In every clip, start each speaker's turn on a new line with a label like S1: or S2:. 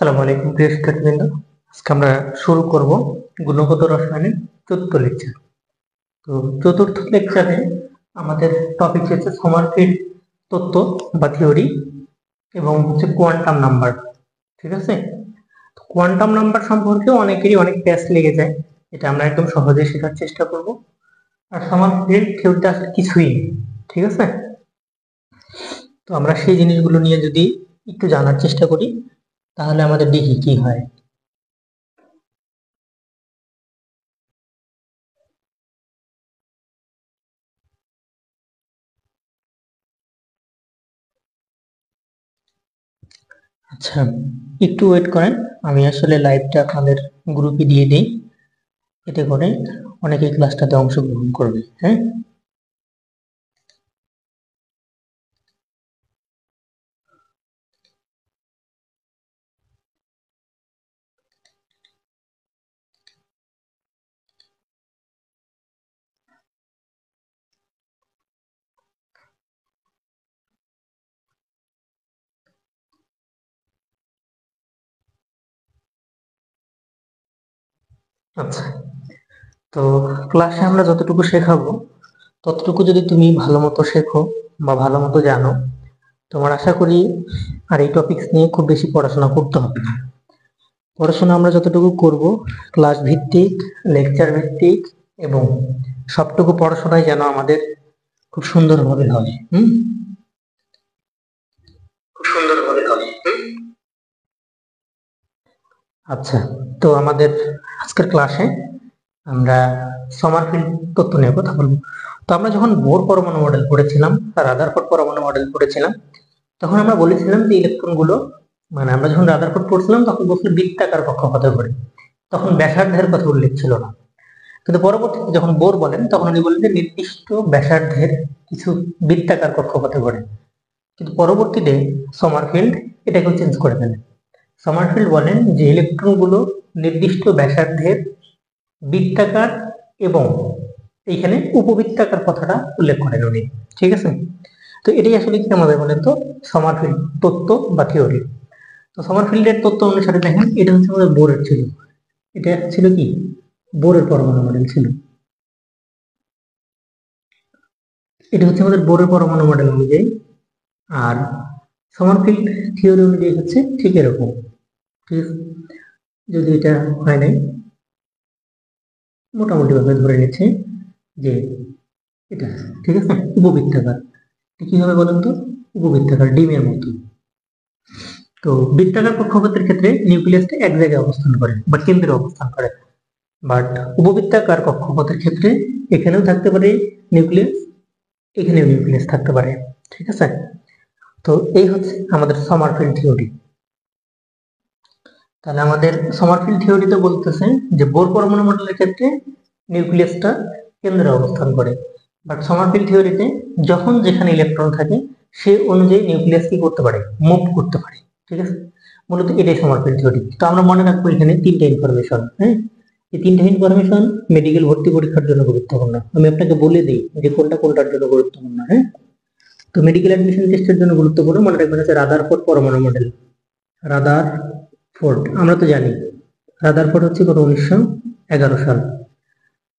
S1: আসসালামু আলাইকুম প্রিয় শিক্ষার্থীবৃন্দ। আজকে আমরা শুরু করব গুণগত রসায়নের চতুর্থ লেকচার। তো চতুর্থ লেকচারে আমাদের টপিক হচ্ছে সমারফিল্ড তত্ত্ব বা থিওরি এবং হচ্ছে কোয়ান্টাম নাম্বার। ঠিক আছে, কোয়ান্টাম নাম্বার সম্পর্কে অনেকেরই অনেক প্যাচ লেগে যায়, এটা আমরা একদম সহজে শেখার চেষ্টা করব। আর সমারফিল্ড থিওরিটা আসলে কিছুই নেই, ঠিক আছে। তো আমরা সেই জিনিসগুলো নিয়ে যদি একটু জানার চেষ্টা করি তাহলে আমাদের দেখি কি হয়। আচ্ছা, একটু ওয়েট করেন, আমি আসলে লাইভটা আপনাদের গ্রুপে দিয়ে দিই, এতে করে অনেকে ক্লাসটাতে অংশগ্রহণ করবে। হ্যাঁ, আচ্ছা। তো ক্লাসে আমরা যতটুকু শেখাবো ততটুকু যদি তুমি ভালো মতো শেখো বা ভালো মতো জানো, তোমার আশা করি আর এই টপিকস নিয়ে খুব বেশি পড়াশোনা করতে হবে না। পড়াশোনা আমরা যতটুকু করব ক্লাস ভিত্তিক, লেকচার ভিত্তিক, এবং সবটুকু পড়াশোনায় যেন আমাদের খুব সুন্দরভাবে হয়। খুব সুন্দরভাবে হয়। আচ্ছা, তো আমাদের আজকের ক্লাসে আমরা সমারফিল্ড তত্ত্ব নিয়ে কথা বলবো। তো আমরা যখন বোর পরমাণু মডেল পড়েছিলাম, রাদারফোর্ড পরমাণু মডেল পড়েছিলাম, তখন আমরা বলেছিলাম যে ইলেকট্রন গুলো, মানে আমরা যখন রাদারফোর্ড পড়ছিলাম তখন বলছিল বৃত্তাকার কক্ষপথে ঘোরে, তখন ব্যাসার্ধের কথা উল্লেখ ছিল না। কিন্তু পরবর্তীতে যখন বোর বলেন তখন উনি বলেন যে নির্দিষ্ট ব্যাসার্ধের কিছু বৃত্তাকার কক্ষপথে ঘোরে। কিন্তু পরবর্তীতে সমারফিল্ড এটাকে চেঞ্জ করে ফেলেন। সমারফিল্ড বলেন যে ইলেকট্রনগুলো নির্দিষ্ট ব্যাসার্ধের বৃত্তাকার এবং এইখানে উপবৃত্তাকার কথাটা উল্লেখ করেন উনি। ঠিক আছে, তো এটাই আসলে কি আমাদের বলেন তো সমারফিল্ড তত্ত্ব বা থিওরি। তো সমারফিল্ডের তত্ত্ব অনুসারে দেখেন এটা হচ্ছে আমাদের বোরের ছিল, এটা ছিল কি বোরের পরমাণু মডেল ছিল, এটা হচ্ছে আমাদের বোরের পরমাণু মডেল অনুযায়ী। আর সমারফিল্ড থিওরি অনুযায়ী হচ্ছে ঠিক এরকম। ঠিক আছে, যদি এটা হয় নাই মোটামুটি ভাবে ধরে নিচ্ছে যে এটা ঠিক আছে উপবৃত্তাকার। কি হবে বলেন তো, উপবৃত্তাকার ডিমের মতো। তো বৃত্তাকার কক্ষপথের ক্ষেত্রে নিউক্লিয়াসটা এক জায়গায় অবস্থান করে বা কেন্দ্রে অবস্থান করে, বাট উপবৃত্তাকার কক্ষপথের ক্ষেত্রে এখানেও থাকতে পারে নিউক্লিয়াস, এখানেও নিউক্লিয়াস থাকতে পারে। ঠিক আছে, তো এই হচ্ছে আমাদের সমারফিল্ড থিওরি। তাহলে আমাদের সমারফিল্ড থিওরিতে বলতেছে যে বোর পরমাণু মডেলের ক্ষেত্রে নিউক্লিয়াসটা কেন্দ্রে অবস্থান করে, বাট সমারফিল্ড থিওরিতে যখন যেখানে ইলেকট্রন থাকে সে অনুযায়ী নিউক্লিয়াস কি করতে পারে, মুভ করতে পারে। ঠিক আছে, মূলত এটাই সমারফিল্ড থিওরি। তো আমরা মনে রাখবো এখানে তিনটা ইনফরমেশন। হ্যাঁ, এই তিনটা ইনফরমেশন মেডিকেল ভর্তি পরীক্ষার জন্য গুরুত্বপূর্ণ। আমি আপনাকে বলে দিই যে কোনটা কোনটার জন্য গুরুত্বপূর্ণ। হ্যাঁ, তো মেডিকেল অ্যাডমিশন টেস্টের জন্য গুরুত্বপূর্ণ মনে রাখবেন হচ্ছে রাদারফোর্ড পরমাণু মডেল। রাদারফোর্ড আমরা তো জানি, রাদারফোর্ড হচ্ছে কত 1911 সাল।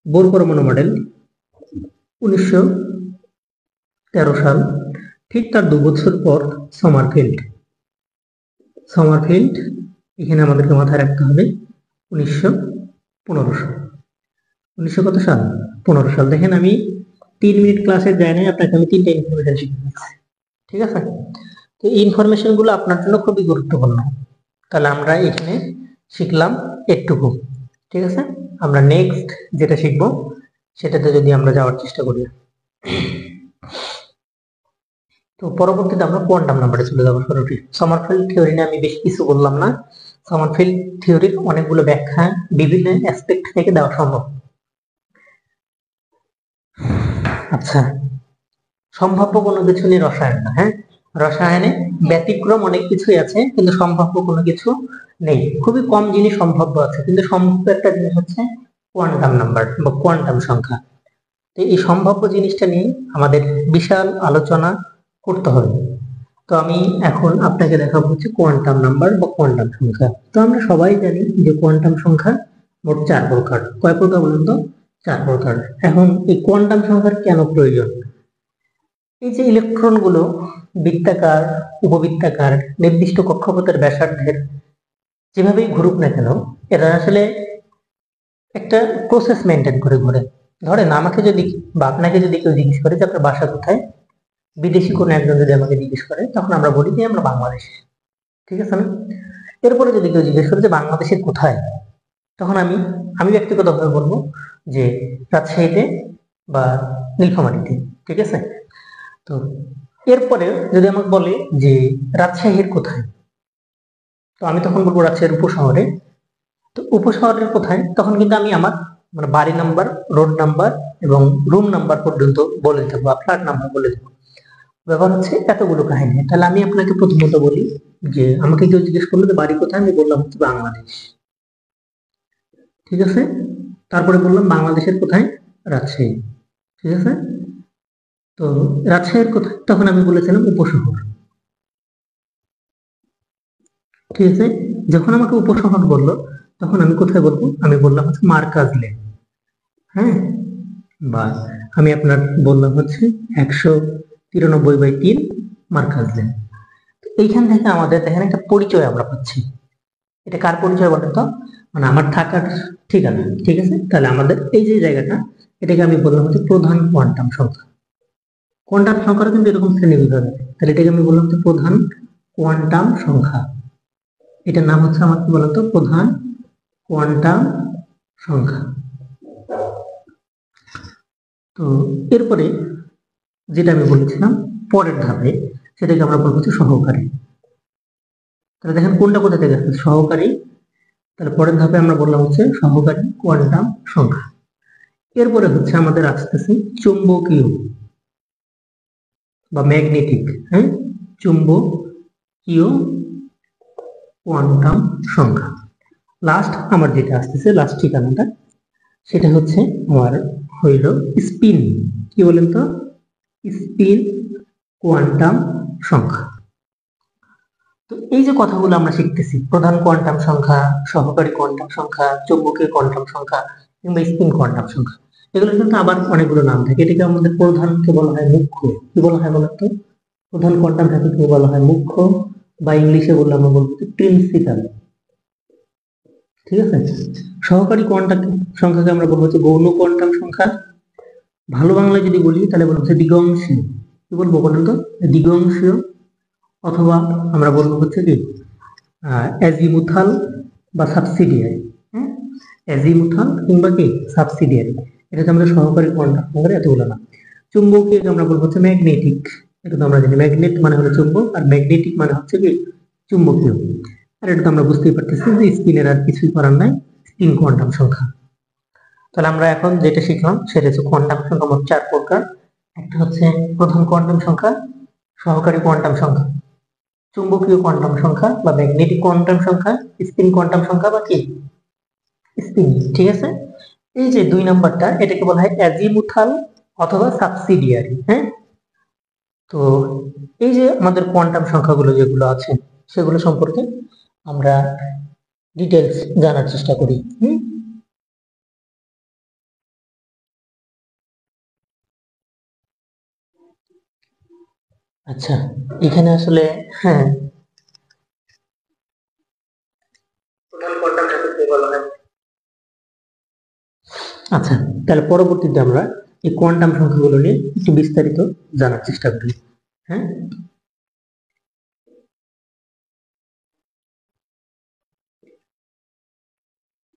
S1: বোর পরমাণু মডেল 1913 সাল। ঠিক তার 2 বছর পর সমারফিল্ড। সমারফিল্ড এখানে আমাদেরকে মাথায় রাখতে হবে 1915 সাল। 1900 কত সাল, 15 সাল। দেখেন আমি 3 মিনিট ক্লাসে যাই নাই, আপনাকে আমি তিনটা ইনফরমেশন শিখে দিচ্ছি। ঠিক আছে, তো এই ইনফরমেশন গুলো আপনার জন্য খুবই গুরুত্বপূর্ণ। তাহলে আমরা এখানে শিখলাম একটুকু। ঠিক আছে, আমরা নেক্সট যেটা শিখবো সেটাতে যদি আমরা যাওয়ার চেষ্টা করি। তো পরবর্তীতে আমরা কোয়ান্টাম নাম্বারে চলে যাবো সরাসরি। সমারফিল্ড থিওরি নিয়ে আমি বেশি কিছু বললাম না, সমারফিল্ড থিওরির অনেকগুলো ব্যাখ্যা বিভিন্ন অ্যাসপেক্ট থেকে দেওয়া সম্ভব। আচ্ছা, সম্ভাব্য কোনো কিছু নিয়ে রসায়ন না। হ্যাঁ, রসায়নে ব্যতিক্রম অনেক কিছুই আছে কিন্তু সম্ভাব্য কোনো কিছু নেই। খুবই কম জিনিস সম্ভাব্য আছে, কিন্তু সম্ভাব্য একটা জিনিস হচ্ছে কোয়ান্টাম নাম্বার বা কোয়ান্টাম সংখ্যা। তো এই সম্ভাব্য জিনিসটা নিয়ে আমাদের বিশাল আলোচনা করতে হবে। তো আমি এখন আপনাকে দেখাবো হচ্ছে কোয়ান্টাম নাম্বার বা কোয়ান্টাম সংখ্যা। তো আমরা সবাই জানি যে কোয়ান্টাম সংখ্যা মোট 4 প্রকার। কয় প্রকার বলুন তো? 4 প্রকার। এখন এই কোয়ান্টাম সংখ্যার কেন প্রয়োজন? এই যে ইলেকট্রন গুলো বৃত্তাকার, উপবৃত্তাকার, নির্দিষ্ট কক্ষপথের ব্যাসার্ধের যেভাবেই ঘুরুক না কেন, এরা আসলে একটা প্রসেস মেনটেন করে ঘোরে। ধরেন আমাকে যদি বা আপনাকে যদি কেউ জিজ্ঞেস করে যে আপনার বাসা কোথায়, বিদেশি কোনো একজন যদি আমাকে জিজ্ঞেস করে, তখন আমরা বলি যে আমরা বাংলাদেশে। ঠিক আছে না? এরপরে যদি কেউ জিজ্ঞেস করে যে বাংলাদেশের কোথায়, তখন আমি আমি ব্যক্তিগতভাবে বলবো যে রাজশাহীতে বা নীলফামারীতে। ঠিক আছে? তো এরপরে যদি আমাকে বলে যে রাজশাহীর কোথায়, তো আমি তখন বলবো রাজশাহীর উপশহরে। তো উপশহরের কোথায়, তখন কিন্তু আমি আমার মানে বাড়ি নাম্বার, রোড নাম্বার এবং রুম নাম্বার পর্যন্ত বলে দেবো বা ফ্ল্যাট নাম্বার বলে দেবো। ব্যাপার হচ্ছে এতগুলো কাহিনী। তাহলে আমি আপনাকে প্রথমত বলি যে আমাকে কেউ জিজ্ঞেস করলো যে বাড়ি কোথায়, আমি বললাম হচ্ছে বাংলাদেশ। ঠিক আছে? তারপরে বললাম বাংলাদেশের কোথায়? রাজশাহী। ঠিক আছে? তো রাজশাহীর কোথায়, তখন আমি বলেছিলাম উপশহর। ঠিক আছে? যখন আমাকে উপশহর বললো, তখন আমি কোথায় বলবো? আমি বললাম হচ্ছে মার্কাজলে। হ্যাঁ, বা আমি আপনার বললাম হচ্ছে 193/3 মার্কাজলে। এইখান থেকে আমাদের দেখেন একটা পরিচয় আমরা পাচ্ছি। এটা কার পরিচয় বলেন তো? মানে আমার থাকার ঠিকানা। ঠিক আছে? তাহলে আমাদের এই যে জায়গাটা, এটাকে আমি বললাম হচ্ছে প্রধান কোয়ান্টাম সংখ্যা। কোয়ান্টাম সংখ্যার কিন্তু এরকম শ্রেণী বিভাগ আছে। তাহলে এটাকে আমি বললাম হচ্ছে প্রধান কোয়ান্টাম সংখ্যা। এটার নাম হচ্ছে আমার কি বলতো? প্রধান কোয়ান্টাম সংখ্যা। তো এরপরে যেটা আমি বলেছিলাম পরের ধাপে, সেটাকে আমরা বলবো হচ্ছে সহকারী। তাহলে দেখেন কোনটা কোথা থেকে আসছে? সহকারী। তাহলে পরের ধাপে আমরা বললাম হচ্ছে সহকারী কোয়ান্টাম সংখ্যা। এরপরে হচ্ছে আমাদের আসতেছে চুম্বকীয় বা ম্যাগনেটিক। হ্যাঁ, চুম্বকীয় কোয়ান্টাম সংখ্যা। লাস্ট আমার যেটা আসতেছে, লাস্ট ঠিকানাটা, সেটা হচ্ছে আমার হইল স্পিন। কি বলেন তো? স্পিন কোয়ান্টাম সংখ্যা। তো এই যে কথাগুলো আমরা শিখতেছি, প্রধান কোয়ান্টাম সংখ্যা, সহকারী কোয়ান্টাম সংখ্যা, চৌম্বকীয় কোয়ান্টাম সংখ্যা কিংবা স্পিন কোয়ান্টাম সংখ্যা, এগুলো কিন্তু আবার অনেকগুলো নাম থাকে। এটাকে আমাদের প্রধানকে বলা হয় মুখ্য। কি বলা হয় বলতো? প্রধান কোয়ান্টাম সংখ্যাকে বলা হয় মুখ্য, বা ইংলিশে বললে আমরা বলবো প্রিন্সিপাল। ঠিক আছে? সহকারী কোয়ান্টাম সংখ্যাকে আমরা বলবো হচ্ছে গৌণ কোয়ান্টাম সংখ্যা। ভালো বাংলায় যদি বলি তাহলে বলবো হচ্ছে দিগংশীয়। কি বলবো বলুন তো? দিগংশীয়। অথবা আমরা বলবো হচ্ছে কি অ্যাজিমুথাল বা সাবসিডিয়ারি। হ্যাঁ, অ্যাজিমুথাল কিংবা কি সাবসিডিয়ারি। এটাকে আমরা সহকারী কোয়ান্টাম সংখ্যার এতগুলো না। চুম্বকীয় আমরা বলবো হচ্ছে ম্যাগনেটিক। এটা তো আমরা জানি, ম্যাগনেট মানে হলো চুম্বক, আর ম্যাগনেটিক মানে হচ্ছে কি চুম্বকীয়। আর এটা তো আমরা বুঝতেই পারতেছি যে স্পিনের আর কিছুই করার নাই, স্পিন কোয়ান্টাম সংখ্যা। তাহলে আমরা এখন যেটা শিখলাম সেটা হচ্ছে কোয়ান্টাম সংখ্যা মোট 4 প্রকার। একটা হচ্ছে প্রধান কোয়ান্টাম সংখ্যা, সহকারী কোয়ান্টাম সংখ্যা, চুম্বকীয় কোয়ান্টাম সংখ্যা বা ম্যাগনেটিক কোয়ান্টাম সংখ্যা, স্পিন কোয়ান্টাম সংখ্যা বা কি স্পিন। ঠিক আছে? এই যে 2 নাম্বারটা, এটাকে বলা হয় অ্যাজিমুথাল অথবা সাবসিডিয়ারি। হ্যাঁ, তো এই যে আমাদের কোয়ান্টাম সংখ্যাগুলো যেগুলো আছে, সেগুলো সম্পর্কে আমরা ডিটেলস জানার চেষ্টা করি। আচ্ছা, এখানে আসলে হ্যাঁ, প্রধান কোয়ান্টাম সংখ্যাকে বলা হয়। আচ্ছা, তাহলে পরবর্তীতে আমরা এই কোয়ান্টাম সংখ্যাগুলো নিয়ে একটু বিস্তারিত জানার চেষ্টা করি। হ্যাঁ,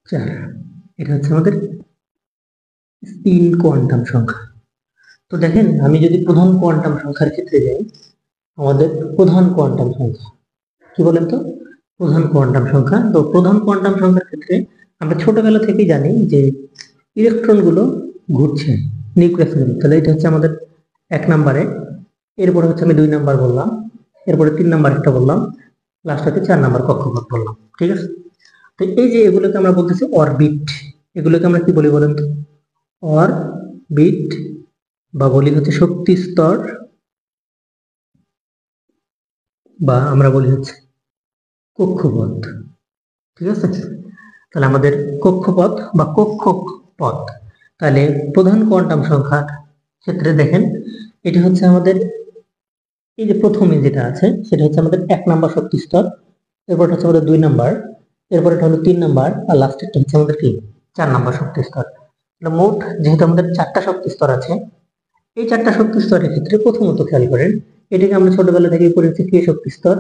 S1: চার, এটা হচ্ছে আমাদের স্পিন কোয়ান্টাম সংখ্যা। তো দেখেন, আমি যদি প্রধান কোয়ান্টাম সংখ্যার ক্ষেত্রে যাই, আমাদের প্রধান কোয়ান্টাম সংখ্যা কি বলেন তো? প্রধান কোয়ান্টাম সংখ্যা। তো প্রধান কোয়ান্টাম সংখ্যার ক্ষেত্রে আমরা ছোটবেলা থেকেই জানি যে ইলেকট্রন গুলো ঘুরছে, নিউক্লিয়াস গুলো। তাহলে এটা হচ্ছে আমাদের 1 নম্বরে। এরপরে হচ্ছে আমি 2 নাম্বার বললাম, এরপরে 3 নাম্বার একটা বললাম, লাস্ট হচ্ছে 4 নাম্বার কক্ষপথ বললাম। ঠিক আছে? তো এই যে এগুলোকে আমরা বলতেছি অরবিট। এগুলোকে আমরা কি বলি বলেন তো? অরবিট, বা বলি হচ্ছে শক্তি স্তর, বা আমরা বলি হচ্ছে কক্ষপথ। ঠিক আছে, তাহলে আমাদের কক্ষপথ বা কক্ষপথ, তাহলে প্রধান কোয়ান্টাম সংখ্যার ক্ষেত্রে দেখেন এটা হচ্ছে আমাদের এই যে প্রথমে যেটা আছে সেটা হচ্ছে আমাদের 1 নাম্বার শক্তি স্তর, এরপর হচ্ছে আমাদের 2 নাম্বার, এরপর এটা হলো 3 নাম্বার, আর লাস্টেরটা হচ্ছে আমাদের কি 4 নাম্বার শক্তি স্তর। তাহলে মোট যেহেতু আমাদের 4টা শক্তি স্তর আছে, এই 4টা শক্তি স্তরের ক্ষেত্রে প্রথমত খেয়াল করেন এটাকে আমরা ছোটবেলা থেকে পড়েছি কে শক্তি স্তর,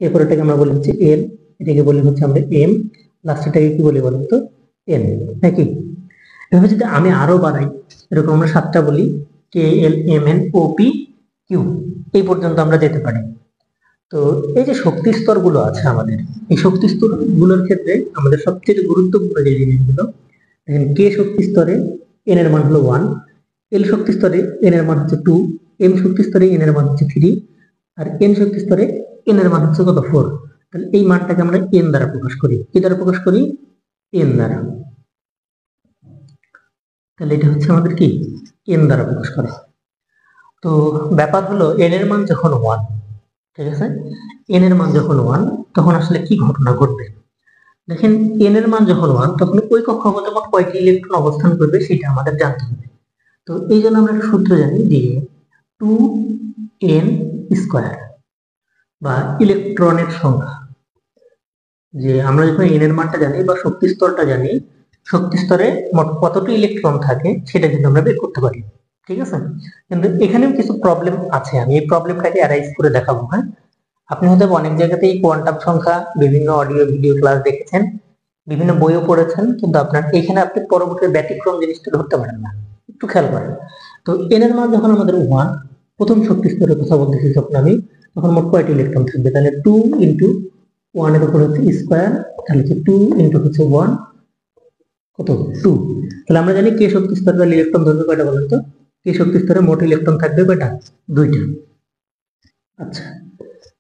S1: এরপর এটাকে আমরা বলি হচ্ছে এল, এটাকে বলি হচ্ছে আমরা এম, লাস্টেরটাকে কি বলি বলুন তো, এন, নাকি? এভাবে যদি আমি আরো বাড়াই, এরকম আমরা 7টা বলি, K L M N O P Q, এই পর্যন্ত আমরা যেতে পারি। তো এই যে শক্তি স্তর গুলো আছে আমাদের, এই শক্তি স্তর গুলোর ক্ষেত্রে আমাদের সবচেয়ে গুরুত্বপূর্ণ যে জিনিসগুলো দেখেন, কে শক্তি স্তরে এন এর মান হলো 1, এল শক্তি স্তরে এন এর মান হচ্ছে 2, এম শক্তি স্তরে এন এর মান হচ্ছে 3, আর এন শক্তি স্তরে এন এর মান হচ্ছে কত 4। তাহলে এই মানটাকে আমরা এন দ্বারা প্রকাশ করি, কি দ্বারা প্রকাশ করি, এন দ্বারা। তাহলে এটা হচ্ছে আমাদের কি এন দ্বারা প্রকাশ করে। তো ব্যাপার হলো এন এর মান যখন 1, ঠিক আছে, এন এর মান যখন 1 তখন আসলে কি ঘটনা ঘটবে দেখেন, এন এর মান যখন 1 তখন ওই কক্ষপথে মোট কয়টি ইলেকট্রন অবস্থান করবে সেটা আমাদের জানতে হবে। তো এই জন্য আমরা একটা সূত্র জানি যে 2n স্কয়ার বা ইলেকট্রনের সংখ্যা, যে আমরা যখন এন এর মানটা জানি বা শক্তি স্তরটা জানি, শক্তি স্তরে মোট কতটি ইলেকট্রন থাকে সেটা কিন্তু আমরা বের করতে পারি। ঠিক আছে, কিন্তু এখানেও কিছু প্রবলেম আছে, আমি এই প্রবলেমটাকে অ্যারাইজ করে দেখাবো। হ্যাঁ, আপনি হয়তো অনেক জায়গাতেই কোয়ান্টাম সংখ্যা বিভিন্ন অডিও ভিডিও ক্লাস দেখেছেন, বিভিন্ন বইও পড়েছেন, কিন্তু আপনার এখানে আপনি পরবর্তী ব্যতিক্রম জিনিসটা ধরতে পারেন না। একটু খেয়াল করেন তো, এন এর মান যখন আমাদের 1, প্রথম শক্তি স্তরের কথা বলতেছি যখন আমি, তখন মোট কয়টি ইলেকট্রন থাকবে, তাহলে 2 ইন্টু 1 এর উপর হচ্ছে স্কয়ার, তাহলে হচ্ছে 2 ইন্টু হচ্ছে 1 কত 2। তাহলে আমরা জানি কে শক্তি স্তরে তাহলে ইলেকট্রন ধরবে কয়টা বলেন তো, কে শক্তি স্তরে মোট ইলেকট্রন থাকবে কয়টা, 2টা। আচ্ছা,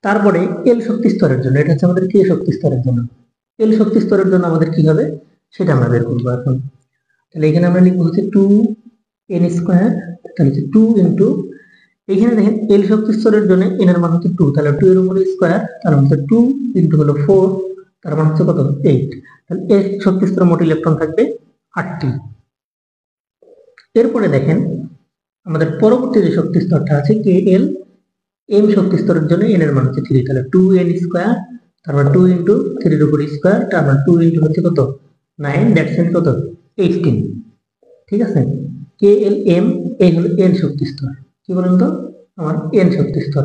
S1: তারপরে এল শক্তি স্তরের জন্য, এটা হচ্ছে আমাদের কে শক্তি স্তরের জন্য, এল শক্তি স্তরের জন্য আমাদের কি হবে সেটা আমরা বের করবো এখন। তাহলে এখানে আমরা লিখবো হচ্ছে 2n স্কয়ার, তাহলে হচ্ছে 2 ইন্টু, এখানে দেখেন এল শক্তি স্তরের জন্য এন এর মান হচ্ছে 2, তাহলে 2 এর উপরে স্কয়ার, তার মানে হচ্ছে 2 ইন্টু হলো 4, তার মানে হচ্ছে কত 8। তাহলে এল শক্তি স্তরে মোট ইলেকট্রন থাকবে 8টি। এরপরে দেখেন আমাদের পরবর্তী যে শক্তি স্তরটা আছে কে এল এম শক্তি স্তরের জন্য এন এর মান হচ্ছে 3, তাহলে 2n স্কয়ার, তারপর 2 ইন্টু 3 এর উপর স্কয়ার, তারপর 2 ইন্টু হচ্ছে কত 9, দ্যাটস মিন কত 18। ঠিক আছে, কে এল এম এই হলো এন শক্তি স্তর, কি বলেন তো আমার এন শক্তি স্তর।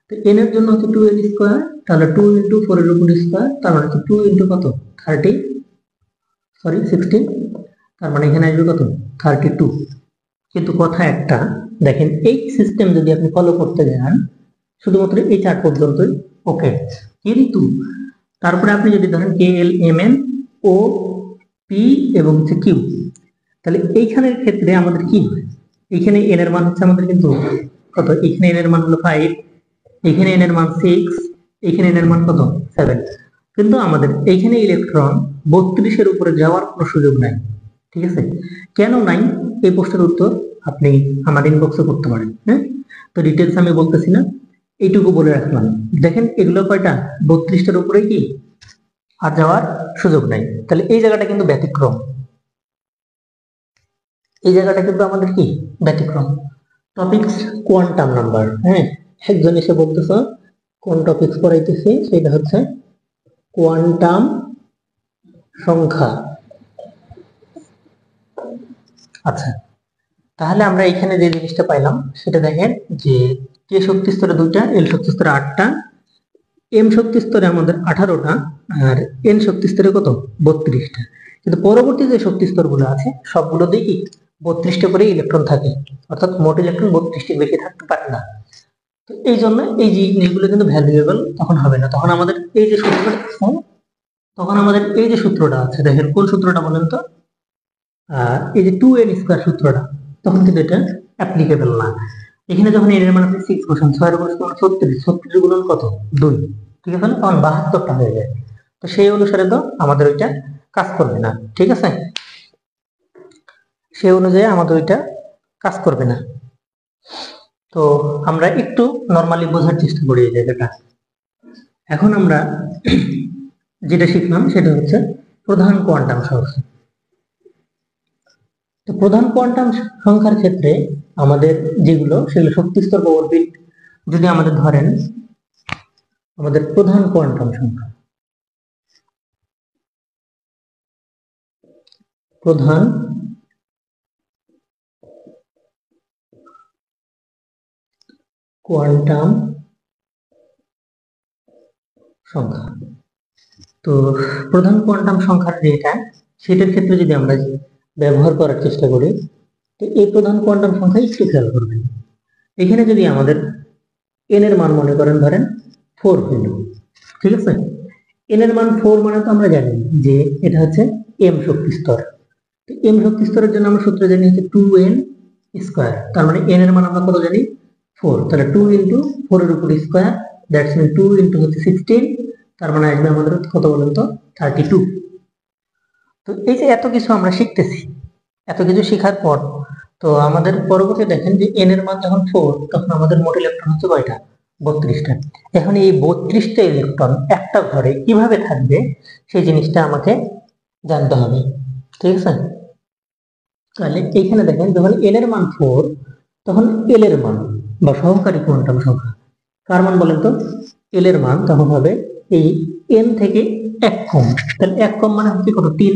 S1: তো এন এর জন্য হচ্ছে 2n স্কয়ার, তাহলে 2 ইন্টু 4 এর উপর স্কয়ার, তার মানে হচ্ছে 2 ইন্টু কত 30, সরি 16, তার মানে এখানে আসবে কত 32। কিন্তু কথা একটা, দেখেন এই সিস্টেম যদি আপনি ফলো করতে যান শুধুমাত্র এই 4 পর্যন্তই ওকে, কিন্তু তারপরে আপনি যদি ধরেন K L M N O P এবং হচ্ছে কিউ, তাহলে এইখানের ক্ষেত্রে আমাদের কি হয়, এইখানে এন এর মান হচ্ছে আমাদের কিন্তু কত, এখানে এন এর মান হলো 5, এখানে এন এর মান 6, এখানে এন এর মান কত 7, কিন্তু আমাদের এইখানে ইলেকট্রন 32 এর উপরে যাওয়ার কোনো সুযোগ নাই। ঠিক আছে, কেন নাই এই প্রশ্নের উত্তর আপনি আমার ইনবক্সে করতে পারেন। হ্যাঁ, তো ডিটেলস আমি বলতেছি না, এইটুকু বলে রাখলাম। দেখেন এগুলো কয়টা 32টার উপরে কি আর যাওয়ার সুযোগ নাই, তাহলে এই জায়গাটা কিন্তু ব্যতিক্রম, এই জায়গাটা কিন্তু আমাদের কি ব্যতিক্রম। টপিকস কোয়ান্টাম নাম্বার, হ্যাঁ, একজন এসে বলতেছ কোন টপিকস পড়াইতেছি, সেটা হচ্ছে কোয়ান্টাম সংখ্যা। আচ্ছা, তাহলে আমরা এখানে যে জিনিসটা পাইলাম সেটা দেখেন যে কে শক্তি স্তরে 2টা, এল শক্তি স্তরে 8টা, এম শক্তি স্তরে আমাদের 18টা, আর এন শক্তি স্তরে কত 32টা। কিন্তু পরবর্তী যে শক্তি স্তরগুলো আছে সবগুলোতেই কি 32টা করে ইলেকট্রন থাকে, অর্থাৎ মোট ইলেকট্রন 32টির বেশি থাকতে পারে না। তো এই জন্য এই জিনিসগুলো কিন্তু ভ্যালুয়েবল তখন হবে না, তখন আমাদের এই যে সূত্রটা আছে, তখন আমাদের এই যে সূত্রটা আছে দেখেন কোন সূত্রটা বলেন তো, এই যে 2n স্কয়ার সূত্রটা, তখন কিন্তু এটা অ্যাপ্লিকেবল না। এখানে যখন এর মান আপনি 6 বসান, 6 এর উপর 36, 36 গুণন কত 2, ঠিক আছে, তখন 72টা হয়ে যায়। তো সেই অনুসারে তো আমাদের ওইটা কাজ করবে না। ঠিক আছে, সেই অনুযায়ী আমাদের ওইটা কাজ করবে না। তো আমরা একটু নরমালি বোঝার চেষ্টা করি এই জায়গাটা। এখন আমরা যেটা শিখলাম সেটা হচ্ছে প্রধান কোয়ান্টাম সংখ্যা। তো প্রধান কোয়ান্টাম সংখ্যার ক্ষেত্রে আমাদের যেগুলো সেগুলো শক্তি স্তর বা অরবিট যদি আমাদের ধরেন আমাদের প্রধান কোয়ান্টাম সংখ্যা, প্রধান কোয়ান্টাম সংখ্যা। তো প্রধান কোয়ান্টাম সংখ্যার যেটা সেটার ক্ষেত্রে যদি আমরা ব্যবহার করার চেষ্টা করি, তো এই প্রধান কোয়ান্টাম সংখ্যা একটু খেয়াল করবেন। এখানে যদি আমাদের এন এর মান মনে করেন ধরেন 4 হইল, ঠিক আছে। এন এর মান 4 মানে তো আমরা জানি যে এটা হচ্ছে এম শক্তি স্তর। তো এম শক্তি স্তরের জন্য আমরা সূত্র জানি হচ্ছে 2n স্কয়ার, তার মানে এন এর মান আমরা কত জানি 4, তাহলে 2 ইনটু 4 এর উপর স্কয়ার, দ্যাটস মিন 2 ইনটু হচ্ছে 16, তার মানে আসবে আমাদের কত বলেন তো 32। তো এই যে এত কিছু আমরা শিখতেছি, এত কিছু শেখার পর তো আমাদের পরবর্তী দেখেন যে এন এর মান যখন 4 তখন আমাদের মোট ইলেকট্রন হচ্ছে কয়টা, 32টা। এখন এই 32টা ইলেকট্রন একটা ঘরে কিভাবে থাকবে সেই জিনিসটা আমাকে জানতে হবে, ঠিক আছে। তাহলে এইখানে দেখেন যখন এন এর মান 4 তখন এল এর মান বা সহকারী কোয়ান্টাম সংখ্যা কার মান বলেন তো, এল এর মান তখন হবে এই এন থেকে 1 কম, তাহলে 1 কম মানে হচ্ছে কত 3,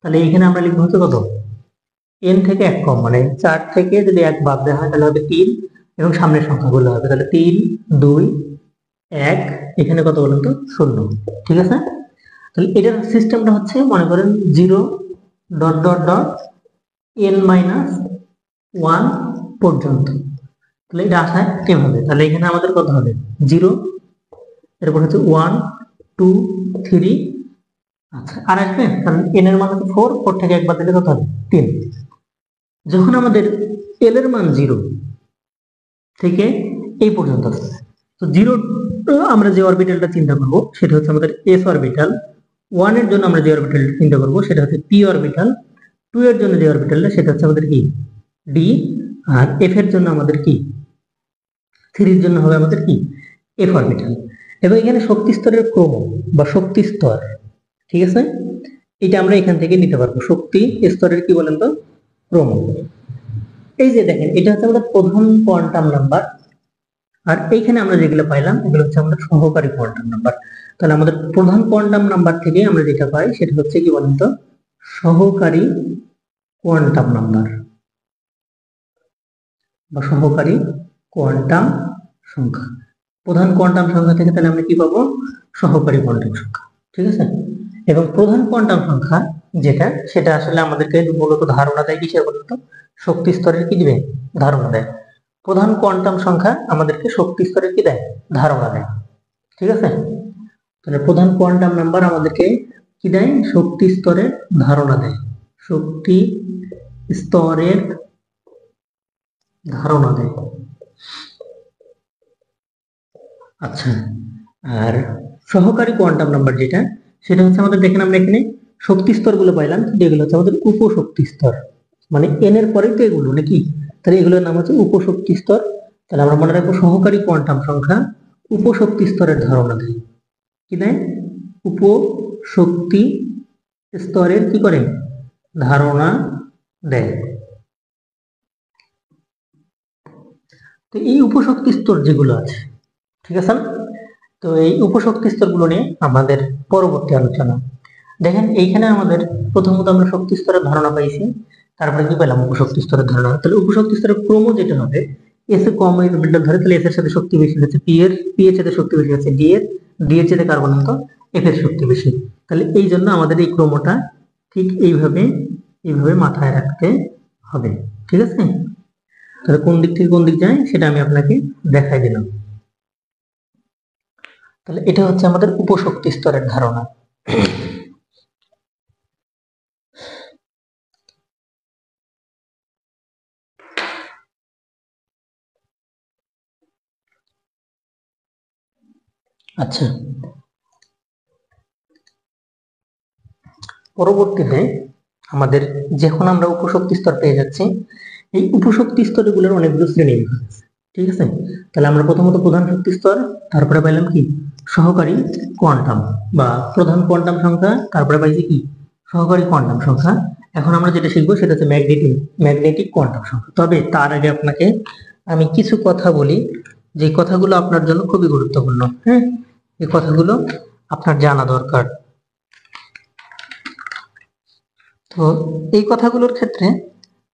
S1: তাহলে এখানে আমরা লিখবো হচ্ছে কত এন থেকে 1 কম মানে 4 থেকে যদি 1 বাদ দেওয়া হয় তাহলে হবে 3 এবং সামনের সংখ্যাগুলো হবে তাহলে 3 2 1, এখানে কত বলেন তো 0, ঠিক আছে। তাহলে এটার সিস্টেমটা হচ্ছে মনে করেন 0 dot dot dot N minus 1 পর্যন্ত। তাহলে এটা আসায় এভাবে, তাহলে এখানে আমাদের কত হবে 0, এরপর হচ্ছে 1 2 3, আচ্ছা আর আসবে কারণ এন এর মান হচ্ছে 4, 4 থেকে একবার দিলে কত হবে 3। যখন আমাদের এল এর মান 0 থেকে এই পর্যন্ত আসবে, তো 0 আমরা যে অরবিটালটা চিন্তা করব সেটা হচ্ছে আমাদের এস অরবিটাল, 1 এর জন্য আমরা যে অরবিটালটা চিন্তা করব সেটা হচ্ছে পি অরবিটাল, 2 এর জন্য যে অরবিটালটা সেটা হচ্ছে আমাদের কি ডি, আর এফ এর জন্য আমাদের কি 3 এর জন্য হবে আমাদের কি এফ অরবিটাল। এবং এখানে শক্তি স্তরের ক্রম বা শক্তি স্তর, ঠিক আছে, এটা আমরা এখান থেকে নিতে পারবো শক্তি স্তরের কি বলেন তো ক্রম। এই যে দেখেন এটা হচ্ছে আমাদের প্রধান কোয়ান্টাম নাম্বার, আর এইখানে আমরা যেগুলো পাইলাম এগুলো হচ্ছে আমাদের সহকারী কোয়ান্টাম নাম্বার। তাহলে আমাদের প্রধান কোয়ান্টাম নাম্বার থেকে আমরা যেটা পাই সেটা হচ্ছে কি বলেন তো সহকারী কোয়ান্টাম নাম্বার বা সহকারী কোয়ান্টাম সংখ্যা। প্রধান কোয়ান্টাম সংখ্যা থেকে তাহলে আমরা কি পাবো সহকারী কোয়ান্টাম সংখ্যা, ঠিক আছে। এবং প্রধান কোয়ান্টাম সংখ্যা যেটা সেটা আসলে আমাদেরকে মূলত ধারণা দেয় কিসের বলতো শক্তি স্তরের কি দিবে ধারণা দেয়। প্রধান কোয়ান্টাম সংখ্যা আমাদেরকে শক্তি স্তরের কি দেয় ধারণা দেয়, ঠিক আছে। তাহলে প্রধান কোয়ান্টাম নাম্বার আমাদেরকে কি দেয় শক্তি স্তরের ধারণা দেয়, শক্তি স্তরের ধারণা দেয়। আচ্ছা, আর সহকারী কোয়ান্টাম নাম্বার যেটা সেটা হচ্ছে আমাদের দেখেন আমরা এখানে শক্তি স্তর গুলো পাইলাম, যেগুলো হচ্ছে আমাদের উপশক্তি স্তর, মানে এন এর পরেই তো এগুলো নাকি, তাহলে এগুলোর নাম হচ্ছে উপশক্তি স্তর। তাহলে আমরা মনে রাখবো সহকারী কোয়ান্টাম সংখ্যা উপশক্তি স্তরের ধারণা দেয়, কি দেয় উপশক্তি স্তরের কি করে ধারণা দেয়। তো এই উপশক্তি স্তর যেগুলো আছে, ঠিক আছে, তো এই উপশক্তি স্তরগুলো নিয়ে আমাদের পরবর্তী আলোচনা। দেখেন এইখানে আমাদের প্রথমত আমরা শক্তি স্তরের ধারণা পাইছি, তারপরে কি পেলাম উপশক্তি স্তরের ধারণা। তাহলে উপশক্তি স্তরের ক্রম যেটা হবে এস এ কম অরবিটাল ধরে, তাহলে এস এর সাথে শক্তি বেশি হচ্ছে পি এর, পি এর সাথে শক্তি বেশি হচ্ছে ডি এর, ডি এর সাথে কার্বন তো এফ এর শক্তি বেশি। তাহলে এই জন্য আমাদের এই ক্রমটা ঠিক এইভাবে এইভাবে মাথায় রাখতে হবে, ঠিক আছে। তাহলে কোন দিক থেকে কোন দিক যায় সেটা আমি আপনাকে দেখাই দিলাম। তাহলে এটা হচ্ছে আমাদের উপশক্তি স্তরের ধারণা। আচ্ছা, পরবর্তীতে আমাদের যখন আমরা উপশক্তি স্তর পেয়ে যাচ্ছি, এই উপশক্তি স্তরগুলোর অনেকগুলো শ্রেণী বিভাগ আছে, ঠিক আছে। তাহলে আমরা প্রথমত প্রধান শক্তি স্তর, তারপরে পাইলাম কি সহকারী কোয়ান্টাম বা প্রধান কোয়ান্টাম সংখ্যা, তারপরে পাইছি কি সহকারী কোয়ান্টাম সংখ্যা। এখন আমরা যেটা শিখবো সেটা হচ্ছে ম্যাগনেটিক কোয়ান্টাম সংখ্যা। তবে তার আগে আপনাকে আমি কিছু কথা বলি, যে কথাগুলো আপনার জন্য খুবই গুরুত্বপূর্ণ। হ্যাঁ, এই কথাগুলো আপনার জানা দরকার। তো এই কথাগুলোর ক্ষেত্রে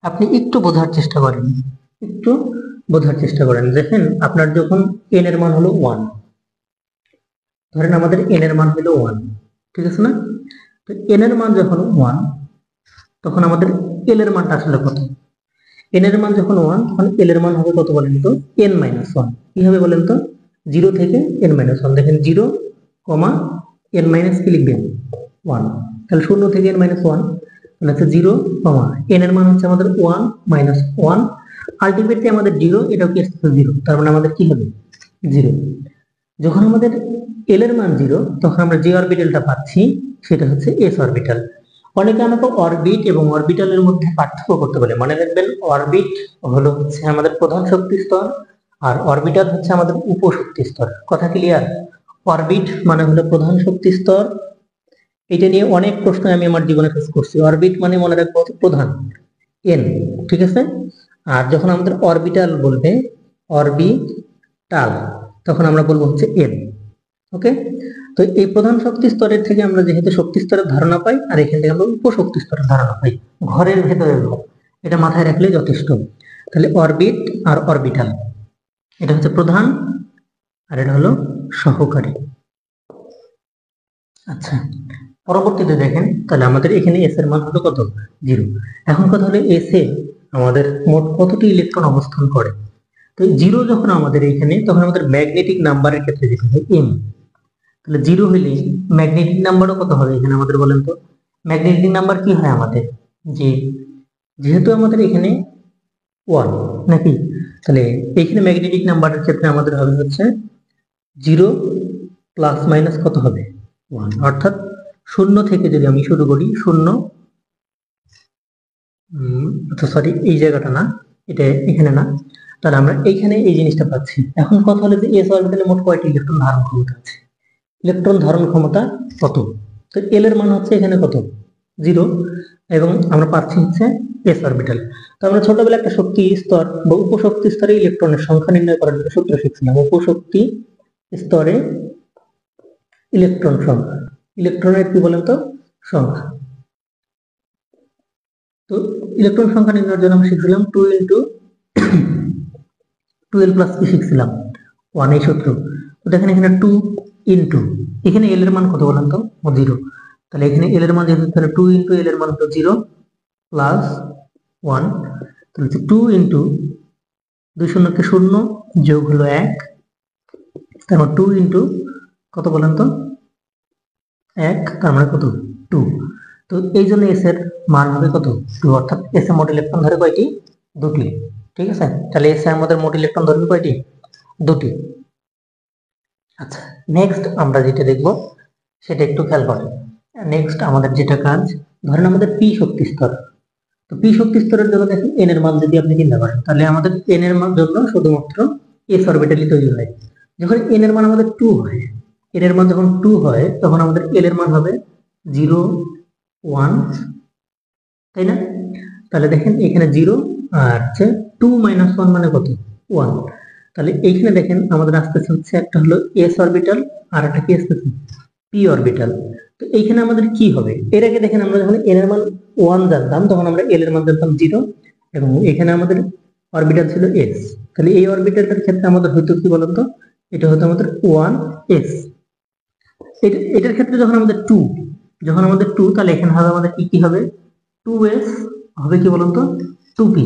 S1: আপনি একটু বোঝার চেষ্টা করেন, একটু বোঝার চেষ্টা করেন। দেখেন, আপনার যখন এন এর মান হলো 1, ধরেন আমাদের এন এর মান হলো 1, ঠিক আছে না? তো এন এর মান যখন 1, তখন আমাদের এল এর মানটা আসলে কত? এন এর মান যখন 1, তখন এল এর মান হবে কত বলেন তো? n-1। কি হবে বলেন তো? 0 থেকে n-1। দেখেন 0, n- কি লিখবেন? 1। তাহলে 0 থেকে n-1 তাহলে হচ্ছে 0, n এর মান হচ্ছে আমাদের 1 - 1, আলটিমেটলি আমাদের 0, এটাও কি আসছে 0, তার মানে আমাদের কি হবে 0। যখন আমাদের এল এর মান 0, তখন আমরা যে অরবিটালটা পাচ্ছি সেটা হচ্ছে এস অরবিটাল। অনেকে আমাকে অরবিট এবং অরবিটালের মধ্যে পার্থক্য করতে বলে। মনে রাখবেন, অরবিট হচ্ছে আমাদের প্রধান শক্তি স্তর, আর অরবিটাল হচ্ছে আমাদের উপশক্তি স্তর। কথা ক্লিয়ার? অরবিট মানে হলো প্রধান শক্তি স্তর। এটা নিয়ে অনেক প্রশ্ন আমি আমার জীবনে ফেস করছি। অরবিট মানে মনে রাখবো প্রধান, এন, ঠিক আছে? আর যখন আমাদের অরবিটাল বলবে, অরবিটাল, তখন আমরা বলবো হচ্ছে এন। ওকে? তো এই প্রধান শক্তি স্তরের থেকে আমরা যেহেতু শক্তি স্তরের ধারণা পাই, আর এখান থেকে আমরা উপশক্তি স্তরের ধারণা পাই, ঘরের ভেতরে ঘর, এটা মাথায় রাখলে যথেষ্ট। তাহলে অরবিট আর অরবিটাল, এটা হচ্ছে প্রধান আর এটা হলো সহকারী। আচ্ছা, পরবর্তীতে দেখেন, তাহলে আমাদের এখানে এস এর মান হলো কত? 0। এখন কথা হলো এস এ আমাদের মোট কতটি ইলেকট্রন অবস্থান করে? তো 0 যখন আমাদের এখানে, তখন আমাদের ম্যাগনেটিক নাম্বারের ক্ষেত্রে যেটা হয় এম। তাহলে 0 হলে ম্যাগনেটিক নাম্বারও কত হবে এখানে আমাদের বলেন তো? ম্যাগনেটিক নাম্বার কি হয় আমাদের, যে যেহেতু আমাদের এখানে 1 নাকি, তাহলে এখানে ম্যাগনেটিক নাম্বারের ক্ষেত্রে আমাদের হবে হচ্ছে 0 প্লাস মাইনাস কত হবে 1। অর্থাৎ 0 থেকে যদি আমি শুরু করি, 0, সরি এই জায়গাটা না, এটা এখানে না, তাহলে আমরা এইখানে এই জিনিসটা পাচ্ছি। এখন কথা হলো যে এস অরবিটালে মোট কয়টি ইলেকট্রন ধারণ ক্ষমতা আছে? ইলেকট্রন ধারণ ক্ষমতা কত? তো এল এর মান হচ্ছে এখানে কত? 0, এবং আমরা পাচ্ছি হচ্ছে এস অরবিটাল। তো আমরা ছোটবেলায় একটা শক্তি স্তর বা উপশক্তি স্তরে ইলেকট্রনের সংখ্যা নির্ণয় করার জন্য সূত্র শিখছিলাম। উপশক্তি স্তরে ইলেকট্রন সংখ্যা, ইলেকট্রনের কি বলেন তো সংখ্যা। তো ইলেকট্রন সংখ্যা নির্ণয়ের জন্য আমরা শিখছিলাম 2 × 12 প্লাস কি শিখছিলাম 1, এই সূত্র। তো দেখেন এখানে 2 × এখানে এল এর মান কত বলেন তো? 0। তাহলে এখানে এল এর মান যেহেতু, তাহলে 2 × এল এর মান হলো 0 প্লাস 1, তাহলে 2 × 2 শূন্যকে 0 যোগ হলো 1, তারপর 2 × কত বলেন তো 1, তার মানে কত 2। তো এই জন্য এস এর মান হবে কত 2, অর্থাৎ এস এর মোট ইলেকট্রন ধরে কয়টি? দুটি। ঠিক আছে? তাহলে এস এর আমাদের মোট ইলেকট্রন ধরবে কয়টি? দুটি। আচ্ছা, নেক্সট আমরা যেটা দেখব সেটা একটু খেয়াল করেন। নেক্সট আমাদের যেটা কাজ, ধরেন আমাদের পি শক্তি স্তর। তো পি শক্তি স্তরের জন্য দেখেন এন এর মান যদি আপনি চিন্তা করেন, তাহলে আমাদের এন এর মান জন্য শুধুমাত্র এস অরবিটালই তৈরি হয়। যখন এন এর মান আমাদের 2 হয়, এন এর মান যখন 2 হয়, তখন আমাদের এল এর মান হবে 0, 1, তাই না? তাহলে দেখেন এখানে 0 আর হচ্ছে 2 - 1 মানে কত 1। তাহলে এইখানে দেখেন আমাদের আসতেছে হচ্ছে একটা হলো এস অরবিটাল আর একটা কি আসতেছে পি অরবিটাল। তো এইখানে আমাদের কি হবে? এর আগে দেখেন আমরা যখন এন এর মান 1 জানতাম, তখন আমরা এল এর মান জানতাম 0, এবং এখানে আমাদের অরবিটাল ছিল এস। তাহলে এই অরবিটালটার ক্ষেত্রে আমাদের হয়তো কি বলতো, এটা হতো আমাদের 1s। এটার ক্ষেত্রে যখন আমাদের 2, যখন আমাদের 2, তাহলে এখানে হবে আমাদের কি কি হবে 2s, হবে কি বলতো 2p।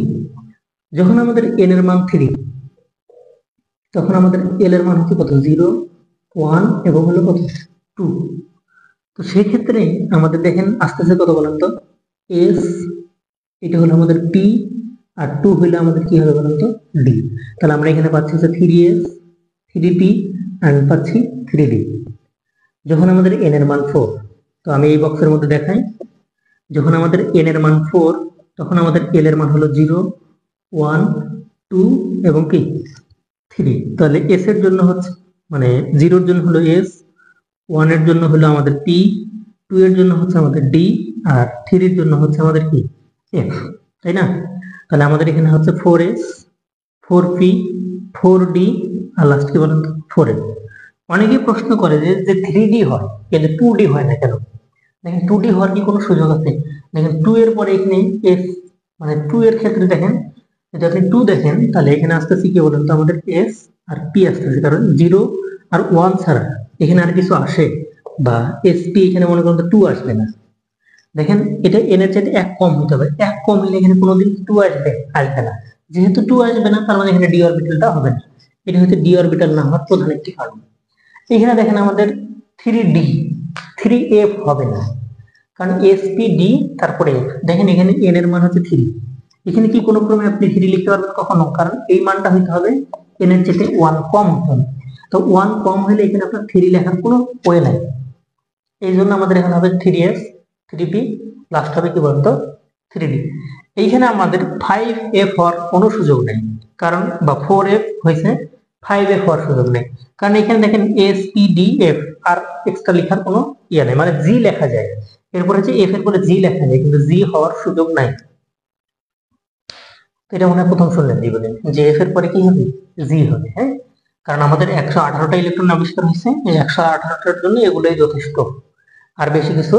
S1: যখন আমাদের n এর মান 3, তখন আমাদের l এর মান হচ্ছে কত 0, 1 এবং হলো কত 2। তো সেই ক্ষেত্রে আমাদের দেখেন আসতেছে কত বলেন তো s, এটা হলো আমাদের p, আর 2 হইলে আমাদের কি হবে বলেন তো d। তাহলে আমরা এখানে পাচ্ছি হচ্ছে 3s, 3p, আর পাচ্ছি 3d। যখন আমাদের n এর মান 4, তো আমি এই বক্সের মধ্যে দেখাই, যখন আমাদের n এর মান 4, তখন আমাদের l এর মান হলো 0, 1, 2 এবং কি 3। তাহলে s এর জন্য হচ্ছে মানে 0 এর জন্য হলো s, 1 এর জন্য হলো আমাদের p, 2 এর জন্য হচ্ছে আমাদের d, আর 3 এর জন্য হচ্ছে আমাদের কি f, তাই না? তাহলে আমাদের এখানে হচ্ছে 4s, 4p, 4d, আর লাস্ট কি বলেন তো 4f। অনেকেই প্রশ্ন করে যে 3d হয় কিন্তু 2d হয় না কেন? দেখেন 2d হওয়ার কি কোনো সুযোগ আছে? দেখেন 2 এর পরে এখানে s, মানে 2 এর ক্ষেত্রে দেখেন যদি আপনি 2 দেখেন তাহলে এখানে আসতেছে কি বলেন তো আমাদের s আর p আসতেছে, কারণ 0 আর 1 ছাড়া এখানে আর কিছু আসে, বা sp এখানে মনে করেন তো 2 আসবে না। দেখেন এটা n এর চাইতে 1 কম হতে হবে, 1 কম হলে এখানে কোনোদিন 2 আসবে না। যেহেতু 2 আসবে না তার মানে এখানে d অরবিটালটা হবে না। এটা হচ্ছে d অরবিটাল না হওয়ার প্রধান একটি কারণ। এখানে দেখেন আমাদের 3d, 3f হবে না, কারণ spd তারপরে f। দেখেন এখানে n এর মান হচ্ছে 3, এখানে কি কোনো ক্রমে আপনি 3 লিখতে পারবেন কখনো? কারণ এই মানটা হইতে হবে n এর চেয়ে 1 কম হতে হবে। তো 1 কম হলে এখানে আপনার 3 লেখার কোনো ওয়ে নাই। এই জন্য আমাদের এখানে হবে 3s, 3p, লাস্ট হবে কি বলতো 3d। এইখানে আমাদের 5f হওয়ার কোনো সুযোগ নেই, কারণ বা 4f হয়েছে, 5f হওয়ার সুযোগ নেই, কারণ এখানে দেখেন s p d f আর এক্সট্রা লেখার কোনো ইয়ে নেই, মানে g লেখা যায়, এরপর হচ্ছে f এর পরে g লেখা যায়, কিন্তু g হওয়ার সুযোগ নাই। এটা মনে হয় প্রথম শুনলেন জীবনে যে f এর পরে কি হবে, g হবে। হ্যাঁ, কারণ আমাদের 118টা ইলেকট্রন আবিষ্কার হয়েছে, এই 118টার জন্য এগুলোই যথেষ্ট, আর বেশি কিছু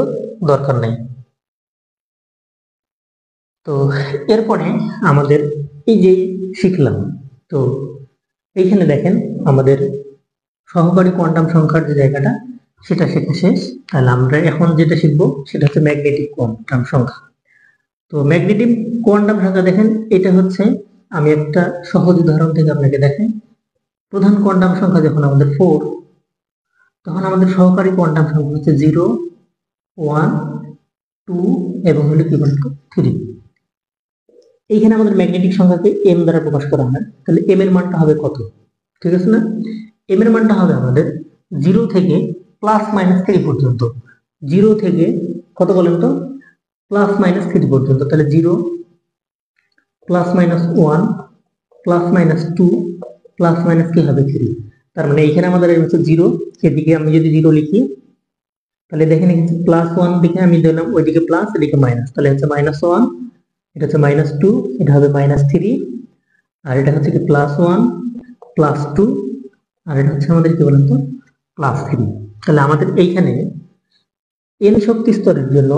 S1: দরকার নেই। তো এরপরে আমাদের এই যে শিখলাম, তো এইখানে দেখেন আমাদের সহকারী কোয়ান্টাম সংখ্যার যে জায়গাটা সেটা শেখা শেষ। তাহলে আমরা এখন যেটা শিখবো সেটা হচ্ছে ম্যাগনেটিক কোয়ান্টাম সংখ্যা। তো ম্যাগনেটিক কোয়ান্টাম সংখ্যা দেখেন এটা হচ্ছে, আমি একটা সহজ উদাহরণ থেকে আপনাকে দেখাই। প্রধান কোয়ান্টাম সংখ্যা যখন আমাদের 4, তখন আমাদের সহকারী কোয়ান্টাম সংখ্যা হচ্ছে 0, 1, 2 এবং হলো কি বলতো 3। এইখানে আমাদের ম্যাগনেটিক সংখ্যাকে m দ্বারা প্রকাশ করা হয়, তাহলে m এর মানটা হবে কত? ঠিক আছে না? m এর মানটা হবে আমাদের 0 থেকে +-3 পর্যন্ত। 0 থেকে কত বলেন তো, +-3 পর্যন্ত। তাহলে 0 +-1 +-2 প্লাস কি হবে 3। তার মানে এখানে আমাদের হচ্ছে 0, এদিকে আমি যদি 0 লিখি তাহলে দেখেন +1 দিকে আমি দিলাম, ওইদিকে প্লাস এদিকে মাইনাস, তাহলে হচ্ছে -1, এটা হচ্ছে -2, এটা হবে -3, আর এটা হচ্ছে কি +1 +2, আর এটা হচ্ছে আমাদের কি বলেন তো +3। তাহলে আমাদের এইখানে n শক্তি স্তরের জন্য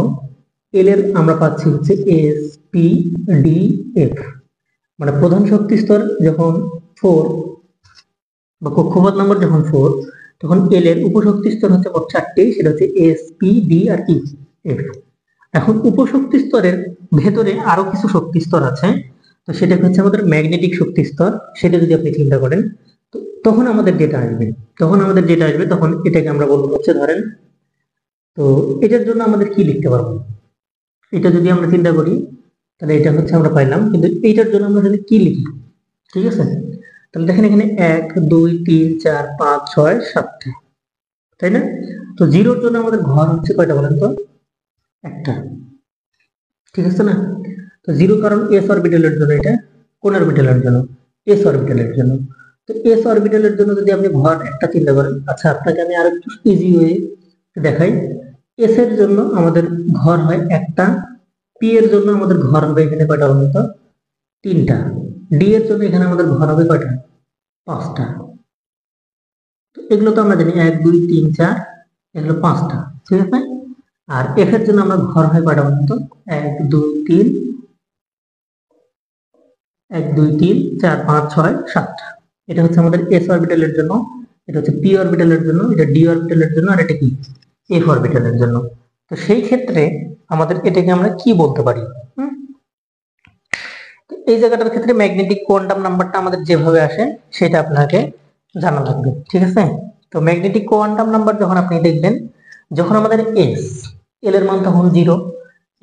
S1: l এর আমরা পাচ্ছি হচ্ছে s p d f, মানে প্রধান শক্তি স্তর যখন 4 বা কক্ষপথ নম্বর যখন 4, তখন l এর উপশক্তি স্তর হচ্ছে মোট 4টি, সেটা হচ্ছে s p d আর e f। এখন উপশক্তি স্তরের ভেতরে আরো কিছু শক্তি স্তর আছে, তো সেটা হচ্ছে আমাদের ম্যাগনেটিক শক্তি স্তর। সেটা যদি আপনি চিন্তা করেন তো তখন আমাদের যেটা আসবে, তখন এটাকে আমরা বলবো হচ্ছে ধরেন, তো এটার জন্য আমাদের কি লিখতে পারবো, এটা যদি আমরা চিন্তা করি তাহলে এটা হচ্ছে আমরা পাইলাম, কিন্তু এইটার জন্য আমরা যদি কি লিখি, ঠিক আছে? তাহলে দেখেন এখানে 1 2 3 4 5 6 7টা, তাই না? তো জিরোর জন্য আমাদের ঘর হচ্ছে কয়টা বলেন তো, একটা, ঠিক আছে না? তো 0 কারণ s অরবিটালের জন্য, এটা কোন অরবিটালের জন্য, s অরবিটালের জন্য। তো s অরবিটালের জন্য যদি আপনি ঘর একটা চিন্তা করেন, আচ্ছা আপনাকে আমি আরো একটু ইজি ওয়ে দেখাই। s এর জন্য আমাদের ঘর হয় একটা, p এর জন্য আমাদের ঘর হবে এখানে কয়টা বলেন তো, 3টা, d এর জন্য এখানে আমাদের ঘর হবে কয়টা, 5টা। তো এগুলো তো আমরা জানি 1 2 3 4, এগুলো 5টা, ঠিক আছে? আর f এর জন্য আমরা ঘর হয় কয়টা বলেন তো, 1 2 3, 1 2 3 4 5 6 7টা। এটা হচ্ছে আমাদের s অরবিটালের জন্য, এটা হচ্ছে p অরবিটালের জন্য, এটা d অরবিটালের জন্য, আর এটা কি f অরবিটালের জন্য। তো সেই ক্ষেত্রে আমাদের এটাকে আমরা কি বলতে পারি? তো এই জায়গাটার ক্ষেত্রে ম্যাগনেটিক কোয়ান্টাম নাম্বারটা আমাদের যেভাবে আসে সেটা আপনাকে জানা লাগবে, ঠিক আছে? তো ম্যাগনেটিক কোয়ান্টাম নাম্বার যখন আপনি দেখবেন, যখন আমাদের s, l এর মান তখন 0,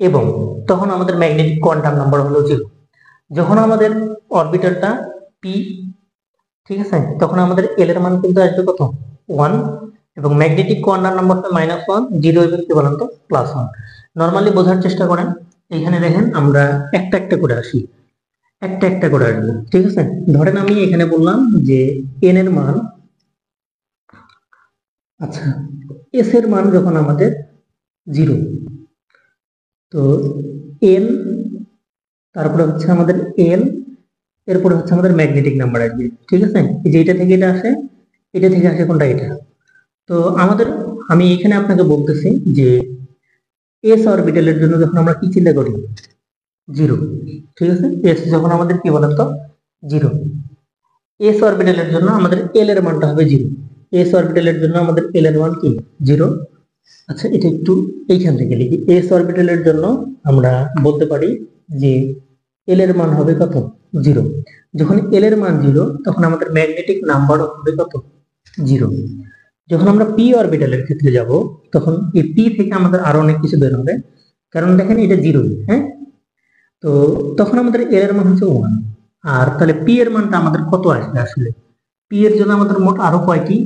S1: এবং তখন আমাদের ম্যাগনেটিক কোয়ান্টাম নাম্বার হলো 0। যখন আমাদের অরবিটালটা p, ঠিক আছে, তখন আমাদের l এর মান কিন্তু আসবে কত, 1, এবং ম্যাগনেটিক কোয়ান্টাম নাম্বারটা -1 0 এবং কি বলেন তো +1। নরমালি বোঝার চেষ্টা করেন, এইখানে দেখেন আমরা একটা একটা করে আসি, একটা একটা করে আসবো, ঠিক আছে? ধরেন আমি এখানে বললাম যে n এর মান আচ্ছা, এস এর মান যখন আমাদের 0, তো এন, তারপরে হচ্ছে আমাদের এল, এরপরে হচ্ছে আমাদের ম্যাগনেটিক নাম্বার আসবে। ঠিক আছে, এই যে এটা থেকে এটা আসে, এটা থেকে আসে কোনটা, এটা। তো আমাদের, আমি এখানে আপনাকে বলতেছি যে এস অরবিটালের জন্য যখন আমরা কি চিন্তা করি, 0। ঠিক আছে, এস যখন আমাদের কি বলতো 0, এস অরবিটালের জন্য আমাদের এল এর মানটা হবে 0। এস অরবিটালের জন্য আমাদের এল এর মান কি 0। আচ্ছা, এটা একটু এইখান থেকে লিখি। এস অরবিটালের জন্য আমরা বলতে পারি যে এল এর মান হবে কত, 0। যখন এল এর মান 0, তখন আমাদের ম্যাগনেটিক নাম্বারও হবে কত, 0। যখন আমরা পি অরবিটালের ক্ষেত্রে যাব, তখন এই পি থেকে আমাদের আরো অনেক কিছু বের হবে, কারণ দেখেন এটা 0, হ্যাঁ। তো তখন আমাদের এল এর মান হচ্ছে 1। আর তাহলে পি এর মানটা আমাদের কত আসবে আসলে, পি এর জন্য আমাদের মোট আরো কয়টি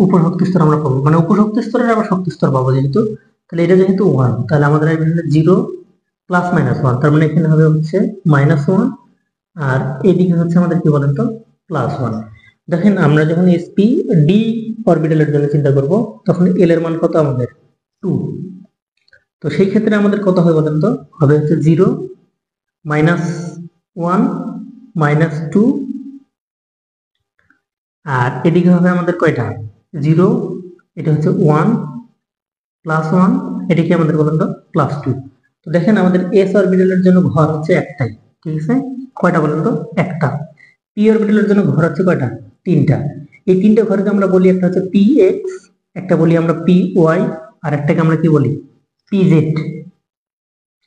S1: উপশক্তি স্তর আমরা পাবো, মানে উপশক্তি স্তরের আবার শক্তি স্তর পাবো যেহেতু। তাহলে এটা যেহেতু 1, তাহলে আমাদের আসবে 0 প্লাস মাইনাস 1, তার মানে এখানে হবে হচ্ছে -1, আর এদিকে হচ্ছে আমাদের কি বলেন তো +1। দেখেন আমরা যখন এসপি ডি অরবিটালের জন্য চিন্তা করব, তখন এল এর মান কত আমাদের 2। তো সেই ক্ষেত্রে আমাদের কত হবে বলেন তো, হবে হচ্ছে 0 -1 -2, আর এদিকে হবে আমাদের কয়টা, 0, এটা হচ্ছে 1 +1, এটা কি আমাদের বলেন তো +2। তো দেখেন আমাদের এস অরবিটালের জন্য ঘর হচ্ছে একটাই। ঠিক আছে, কয়টা বলেন তো, একটা। পি অরবিটালের জন্য ঘর হচ্ছে কয়টা, তিনটা। এই তিনটা ঘরকে আমরা বলি, একটা হচ্ছে পি এক্স, একটা বলি আমরা পি ওয়াই, আর একটাকে আমরা কি বলি, পি জেড।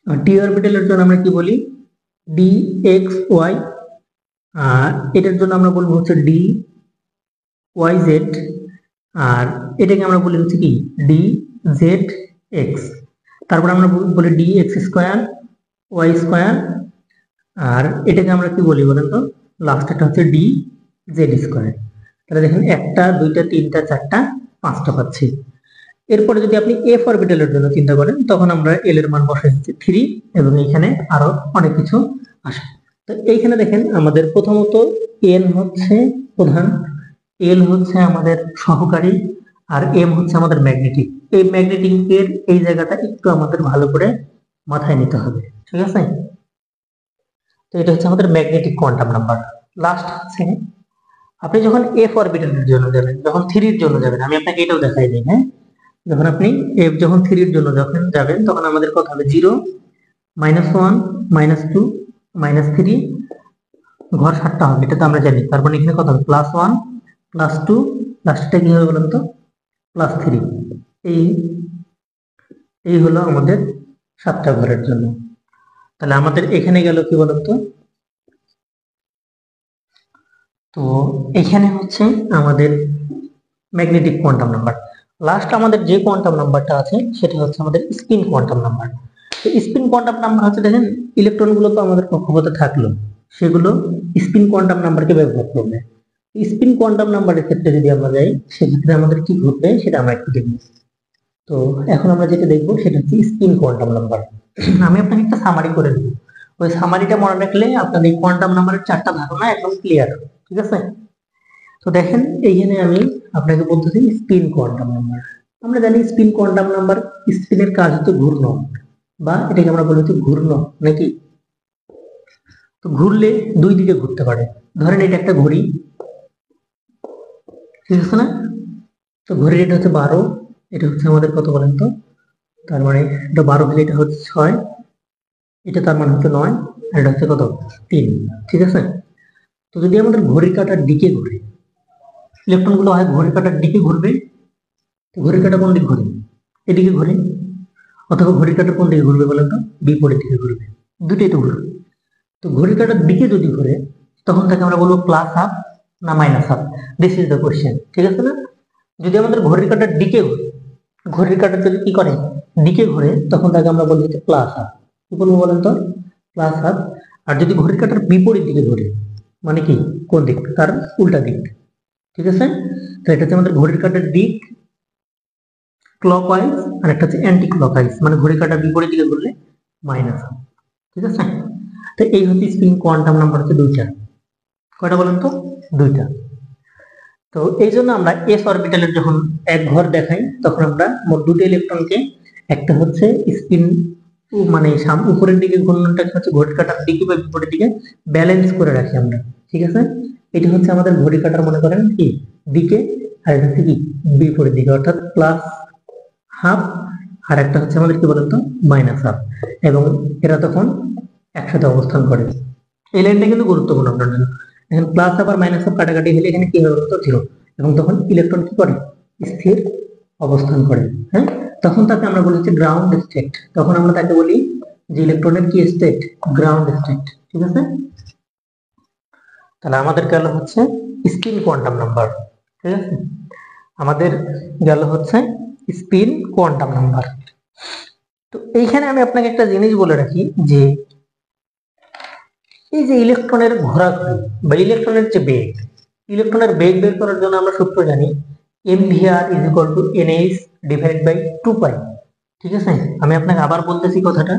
S1: ডি অরবিটালের জন্য আমরা কি বলি, ডি এক্স ওয়াই, আর এটার জন্য আমরা বলবো হচ্ছে ডি ওয়াই জেড, আর এটাকে আমরা বলি হচ্ছে কি ডি জেড এক্স। তারপর আমরা বলি D X square Y square, আর এটাকে আমরা কি বলি বলেন তো, লাস্ট একটা হচ্ছে ডি জেড স্কোয়ার। তাহলে দেখেন একটা, দুইটা, তিনটা, চারটা, পাঁচটা পাচ্ছি। এরপরে যদি আপনি এফ অরবিটালের জন্য চিন্তা করেন, তখন আমরা এল এর মান বসাই হচ্ছে 3, এবং এখানে আরো অনেক কিছু আসে। তো এইখানে দেখেন আমাদের প্রথমত এন হচ্ছে প্রধান, এল হচ্ছে আমাদের সহকারী, আর এম হচ্ছে আমাদের ম্যাগনেটিক। এই ম্যাগনেটিক এর এই জায়গাটা একটু আমাদের ভালো করে মাথায় নিতে হবে। ঠিক আছে, তো এটা হচ্ছে আমাদের ম্যাগনেটিক কোয়ান্টাম নাম্বার। লাস্ট হচ্ছে আপনি যখন এফ অরবিটালের জন্য যাবেন, যখন 3 এর জন্য যাবেন, আমি আপনাকে এটাও দেখাই দিই, হ্যাঁ। যখন আপনি এফ যখন 3 এর জন্য যখন যাবেন, তখন আমাদের কত হবে, 0 -1 -2 -3, ঘর 7টা হবে, এটা তো আমরা জানি। তারপর এখানে কত হবে, +1 +2, লাস্টটা কি হবে বলেন তো, +3। এই এই হলো আমাদের 7টা ঘরের জন্য। তাহলে আমাদের এখানে গেল কি বলেন তো, তো এখানে হচ্ছে আমাদের ম্যাগনেটিক কোয়ান্টাম নাম্বার। লাস্ট আমাদের যে কোয়ান্টাম নাম্বারটা আছে, সেটা হচ্ছে আমাদের স্পিন কোয়ান্টাম নাম্বার। তো স্পিন কোয়ান্টাম নাম্বার হচ্ছে, দেখেন ইলেকট্রনগুলো তো আমাদের কক্ষপথে থাকলো, সেগুলো স্পিন কোয়ান্টাম নাম্বারকে ব্যবহার করবে। স্পিন কোয়ান্টাম নাম্বারের ক্ষেত্রে যদি আমরা যাই, সেক্ষেত্রে আমাদের কি ঘটবে সেটা আমরা একটু দেখব। তো এখন আমরা যেটা দেখবো সেটা হচ্ছে স্পিন কোয়ান্টাম নাম্বার। আমি আপনাকে একটা সামারি করে দেবো, ওই সামারিটা মনে রাখলে আপনার এই কোয়ান্টাম নাম্বারের 4টা ধারণা একদম ক্লিয়ার। ঠিক আছে, তো দেখেন এইখানে আমি আপনাকে বলতেছি স্পিন কোয়ান্টাম নাম্বার। আমরা জানি স্পিন কোয়ান্টাম নাম্বার, স্পিনের কাজ হচ্ছে ঘূর্ণন, বা এটাকে আমরা বলি হচ্ছে ঘূর্ণন নাকি। তো ঘুরলে দুই দিকে ঘুরতে পারে। ধরেন এটা একটা ঘড়ি, ঠিক আছে না। তো ঘড়ির এটা হচ্ছে 12, এটা হচ্ছে আমাদের কত বলেন তো, তার মানে এটা 12 হলে এটা হচ্ছে 6, এটা তার মানে হচ্ছে 9, আর এটা হচ্ছে কত, 3। ঠিক আছে, তো যদি আমাদের ঘড়ির কাঁটার দিকে ঘুরে, ইলেকট্রন গুলো হয় ঘড়ির কাঁটার দিকে ঘুরবে, তো ঘড়ির কাঁটা কোন দিক ঘুরে, এদিকে ঘুরে। অথবা ঘড়ির কাঁটা কোন দিকে ঘুরবে বলেন তো, বিপরীত দিকে ঘুরবে। দুটোই তো ঘুরবে। তো ঘড়ির কাঁটার দিকে যদি ঘুরে, তখন তাকে আমরা বলবো প্লাস হাফ না minus half, this is the question. ঠিক আছে না। যদি আমাদের ঘড়ির কাঁটার দিকে ঘুরে, ঘড়ির কাঁটা যদি কি করে, দিকে ঘুরে, তখন তাকে আমরা বলবো হচ্ছে প্লাস হাফ। কি বলবো বলেন তো, প্লাস হাফ। আর যদি ঘড়ির কাঁটার বিপরীত দিকে ঘুরে, মানে কি, কোন দিক, তার উল্টা দিক। ঠিক আছে, তো এটা হচ্ছে আমাদের ঘড়ির কাঁটার দিক ক্লকওয়াইজ, আর একটা হচ্ছে অ্যান্টি ক্লকওয়াইজ, মানে ঘড়ি কাঁটার বিপরীত দিকে ঘুরলে মাইনাস। ঠিক আছে, তো এই হচ্ছে স্পিন কোয়ান্টাম নাম্বার হচ্ছে দুইটা। কয়টা বলেন তো, দুইটা। তো এই জন্য আমরা এস অরবিটালের যখন এক ঘর দেখাই তখন আমরা মোট দুটো ইলেকট্রনকে, একটা হচ্ছে স্পিন মানে উপরের দিকে ঘূর্ণনটাকে হচ্ছে ঘড়ি কাঁটার দিকে বা বিপরীত দিকে ব্যালেন্স করে রাখি আমরা, ঠিক আছে। এটা হচ্ছে আমাদের ঘড়ি কাঁটার মনে করেন কি দিকে, আর এটা হচ্ছে কি বিপরীত দিকে, অর্থাৎ প্লাস হাফ, আর একটা হচ্ছে আমাদের কি বলতো মাইনাস হাফ, এবং এরা তখন একসাথে অবস্থান করে। এই লাইনটা কিন্তু গুরুত্বপূর্ণ আপনার জন্য। এখন প্লাস হাফ আর মাইনাস হাফ কাটাকাটি হলে এখানে কি হবে বলতো জিরো, এবং তখন ইলেকট্রন কি করে স্থির অবস্থান করে। হ্যাঁ, তখন তাকে আমরা বলি হচ্ছে গ্রাউন্ড স্টেট, তখন আমরা তাকে বলি যে ইলেকট্রনের কি স্টেট, গ্রাউন্ড স্টেট, ঠিক আছে। তাহলে আমাদের গেল হচ্ছে স্পিন কোয়ান্টাম নাম্বার, ঠিক আছে, আমাদের গেল হচ্ছে স্পিন কোয়ান্টাম নাম্বার। তো এইখানে আমি আপনাকে একটা জিনিস বলে রাখি যে এই যে ইলেকট্রনের ঘোরাঘুরি বা ইলেকট্রনের যে বেগ, ইলেকট্রনের বেগ বের করার জন্য আমরা সূত্র জানি mvr is equal to nh divided by 2 pi, ঠিক আছে। আমি আপনাকে আবার বলতেছি কথাটা,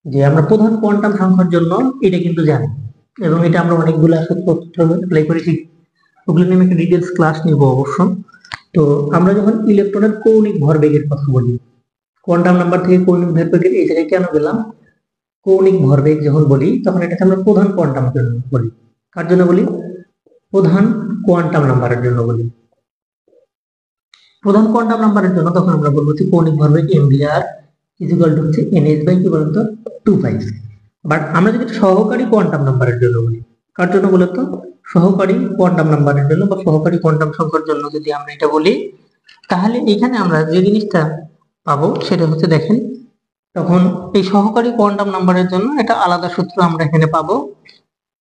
S1: যে আমরা প্রধান কোয়ান্টাম সংখ্যার জন্য এটা কিন্তু জানি, এবং এটা আমরা অনেকগুলো সূত্র অ্যাপ্লাই করেছি, ওগুলো নিয়ে আমি একটা ডিটেলস ক্লাস নিব অবশ্য। তো আমরা যখন ইলেকট্রনের কৌণিক ভরবেগের কথা বলি, কোয়ান্টাম নাম্বার থেকে কৌণিক ভরবেগের এই জায়গায় কেন গেলাম, কৌণিক ভরবেগ যখন বলি তখন এটাকে আমরা প্রধান কোয়ান্টাম জন্য বলি। কার জন্য বলি, প্রধান কোয়ান্টাম নাম্বারের জন্য বলি। প্রধান কোয়ান্টাম নাম্বারের জন্য তখন আমরা বলবো যে কৌণিক ভরবেগ mvr ইজ ইকুয়াল টু হচ্ছে nh বাই কি বলতো 2 পাই। বাট আমরা যদি সহকারী কোয়ান্টাম নাম্বারের জন্য বলি, কার জন্য বলতো, সহকারী কোয়ান্টাম নাম্বারের জন্য বা সহকারী কোয়ান্টাম সংখ্যার জন্য যদি আমরা এটা বলি, তাহলে এখানে আমরা যে জিনিসটা পাবো সেটা হচ্ছে দেখেন, তখন এই সহকারী কোয়ান্টাম নাম্বারের জন্য এটা আলাদা সূত্র আমরা এখানে পাবো।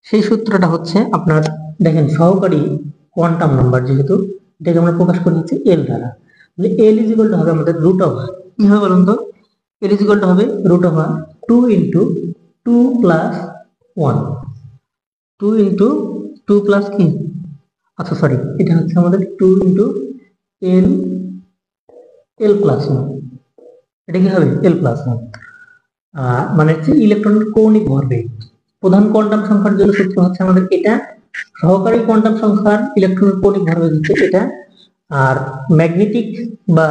S1: সেই সূত্রটা হচ্ছে আপনার দেখেন সহকারী কোয়ান্টাম নাম্বার যেহেতু এটাকে আমরা প্রকাশ করি হচ্ছে এল দ্বারা, তাহলে এল ইজ ইকুয়াল টু হবে আমাদের রুট ওভার কি হবে বলুন তো, এল ইজ ইকুয়াল টু হবে root over 2 into 2 plus 1, 2 into 2 plus কি, আচ্ছা সরি, এটা হচ্ছে আমাদের 2 ইন্টু এল, এল প্লাস 1, এটা কি হবে এল প্লাস 1, মানে হচ্ছে ইলেকট্রনের কৌণিক ভরবেগ। প্রধান কোয়ান্টাম সংখ্যার জন্য সূত্র হচ্ছে আমাদের এটা, সহকারী কোয়ান্টাম সংখ্যার ইলেকট্রনের কৌণিক ভরবেগ হচ্ছে এটা, আর ম্যাগনেটিক বা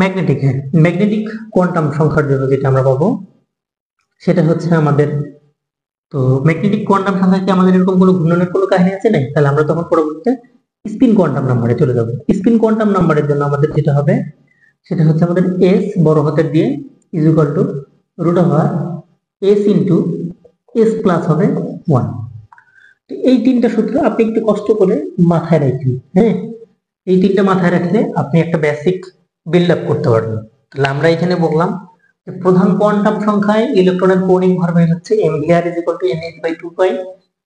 S1: ম্যাগনেটিক কোয়ান্টাম সংখ্যার জন্য যেটা আমরা পাবো সেটা হচ্ছে আমাদের, তো ম্যাগনেটিক কোয়ান্টাম সংখ্যা কি আমাদের এরকম কোনো ঘূর্ণনের কোনো কাহিনী আছে নাই, তাহলে আমরা তখন পরবর্তীতে স্পিন কোয়ান্টাম নাম্বারে চলে যাব। স্পিন কোয়ান্টাম নাম্বারের জন্য আমাদের যেটা হবে সেটা হচ্ছে আমাদের এস বড় হাতের দিয়ে is equal to root over S into S plus হবে 1। তো এই তিনটা সূত্র আপনি একটু কষ্ট করে মাথায় রাখবেন, হ্যাঁ, এই তিনটা মাথায় রাখলে আপনি একটা বেসিক বিল্ড আপ করতে পারবেন। তাহলে আমরা এখানে বললাম যে প্রধান কোয়ান্টাম সংখ্যায় ইলেকট্রনের কৌণিক ভরবেগ হচ্ছে mvr is equal to nh by 2 pi,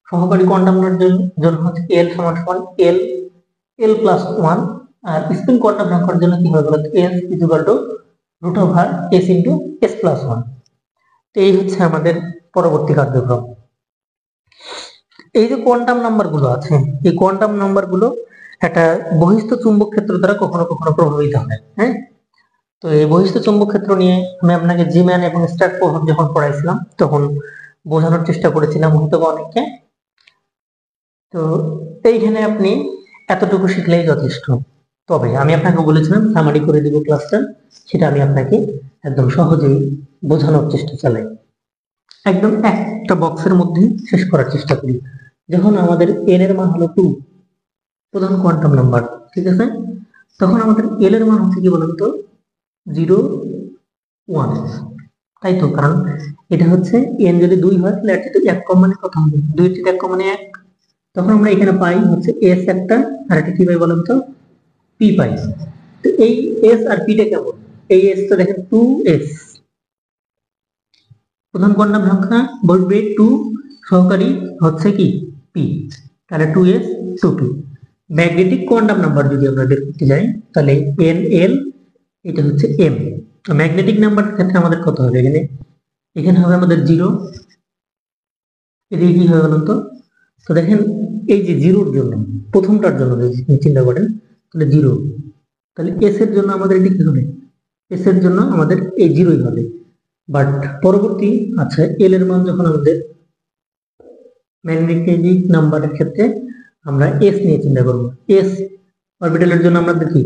S1: সহকারী কোয়ান্টামের জন্য হচ্ছে l সমান সমান l, l প্লাস 1, আর স্পিন কোয়ান্টাম সংখ্যার জন্য কি হবে বলতো s is equal to root over s into s plus 1। তো এই হচ্ছে আমাদের পরবর্তী কার্যক্রম। এই যে কোয়ান্টাম নাম্বার গুলো আছে, এই কোয়ান্টাম নাম্বার গুলো একটা বহিস্থ চুম্বক ক্ষেত্র দ্বারা কখনো কখনো প্রভাবিত হয়, হ্যাঁ। তো এই বহিস্থ চুম্বক ক্ষেত্র নিয়ে আমি আপনাকে জিম্যান এবং স্টার্ক প্রভাব যখন পড়াইছিলাম তখন বোঝানোর চেষ্টা করেছিলাম হয়তো অনেককে। তো এইখানে আপনি এতটুকু শিখলেই যথেষ্ট। তবে আমি আপনাকে বলেছিলাম সামারি করে দিব ক্লাসটা, সেটা আমি আপনাকে একদম সহজেই বোঝানোর চেষ্টা চালাই, একদম একটা বক্সের মধ্যে শেষ করার চেষ্টা করি। যখন আমাদের এন এর মান হলো 2, প্রধান কোয়ান্টাম নাম্বার, ঠিক আছে, তখন আমাদের এল এর মান হচ্ছে কি বলুন তো 0, 1, তাই তো, কারণ এটা হচ্ছে এন যদি 2 হয় তাহলে একটা 1 কম মানে কত হবে, 2 থেকে 1 কম মানে 1, তখন আমরা এখানে পাই হচ্ছে এস একটা, আর এটা কি পাই বলুন তো পি পাই। তো এই এস আর পিটা কেমন, এই এস তো দেখেন 2s, প্রধান কোয়ান্টাম সংখ্যা বলবে 2, সহকারী হচ্ছে কি পি, তাহলে 2s 2p। Magnetic quantum number যদি আমরা বের করতে যাই তাহলে এন এল, এটা হচ্ছে এম। তো ম্যাগনেটিক নাম্বার ক্ষেত্রে আমাদের কত হবে, এখানে এখানে হবে আমাদের 0, এদিকে কি হবে বলুন তো, তো দেখেন এই যে জিরোর জন্য, প্রথমটার জন্য যদি চিন্তা করেন তাহলে 0, তাহলে এস এর জন্য আমাদের এটি কি হবে, এস এর জন্য আমাদের এই 0ই হবে। বাট পরবর্তী আচ্ছা এল এর মান যখন আমাদের ম্যাগনেটিক নাম্বারের ক্ষেত্রে আমরা এস নিয়ে চিন্তা করব। এস অরবিটালের জন্য আমরা দেখি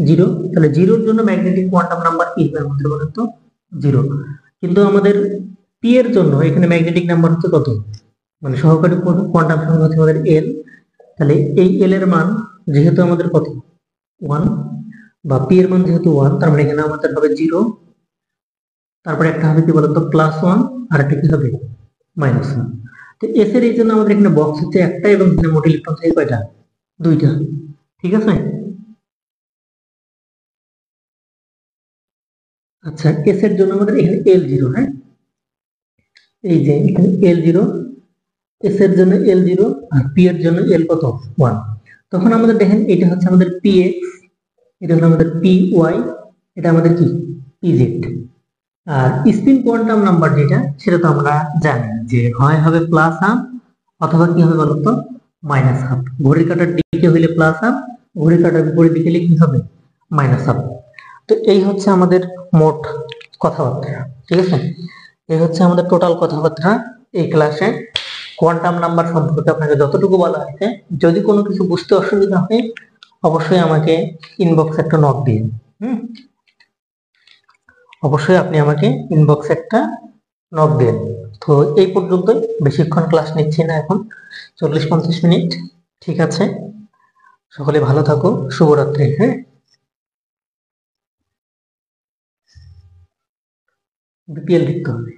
S1: 0, তাহলে জিরোর জন্য ম্যাগনেটিক কোয়ান্টাম নাম্বার কি হবে আমাদের বলেন তো? 0। কিন্তু আমাদের পি এর জন্য এখানে ম্যাগনেটিক নাম্বার হচ্ছে কত, মানে সহকারী কোয়ান্টাম সংখ্যা হচ্ছে আমাদের এল। তাহলে এই এল এর মান যেহেতু আমাদের কত 1, বা পি এর মান যেহেতু 1, তার মানে এখানে আমাদের হবে 0, তারপরে একটা হবে কি বলতো +1, আর একটা কি হবে -1। তো এস এর এই জন্য আমাদের এখানে বক্স হচ্ছে একটা, এবং এখানে মোট ইলেকট্রন থাকে কয়টা? 2টা। ঠিক আছে। আচ্ছা, এস এর জন্য আমাদের এখানে L0, হ্যাঁ, এই যে এখানে L0, এস এর জন্য L0, আর পি এর জন্য এল কত 1। তখন আমাদের দেখেন এটা হচ্ছে আমাদের পি এক্স, এটা হলো আমাদের পি ওয়াই, এটা আমাদের কি পিজেড। আর স্পিন কোয়ান্টাম নাম্বার যেটা, সেটা তো আমরা জানি যে হয় হবে +1 অথবা কি হবে বলতো -1/2। ঘড়ির কাঁটার দিকে হইলে +1, ঘড়ির কাঁটার বিপরীত দিকে হলে কি হবে -1/2। তো এই হচ্ছে আমাদের মোট কথাবার্তা। ঠিক আছে, এই হচ্ছে আমাদের টোটাল কথাবার্তা এই ক্লাসে। কোয়ান্টাম নাম্বার সম্পর্কে আপনাকে যতটুকু বলা হয়েছে, যদি কোনো কিছু বুঝতে অসুবিধা হয় অবশ্যই আমাকে ইনবক্সে একটা নক দিন। হুম, অবশ্যই আপনি আমাকে ইনবক্সে একটা নক দিন। তো এই পর্যন্তই, বেশিক্ষণ ক্লাস নিচ্ছি না এখন, 40-50 মিনিট। ঠিক আছে, সকলে ভালো থাকো, শুভরাত্রি। হ্যাঁ, বিপিএল লিখতে হবে।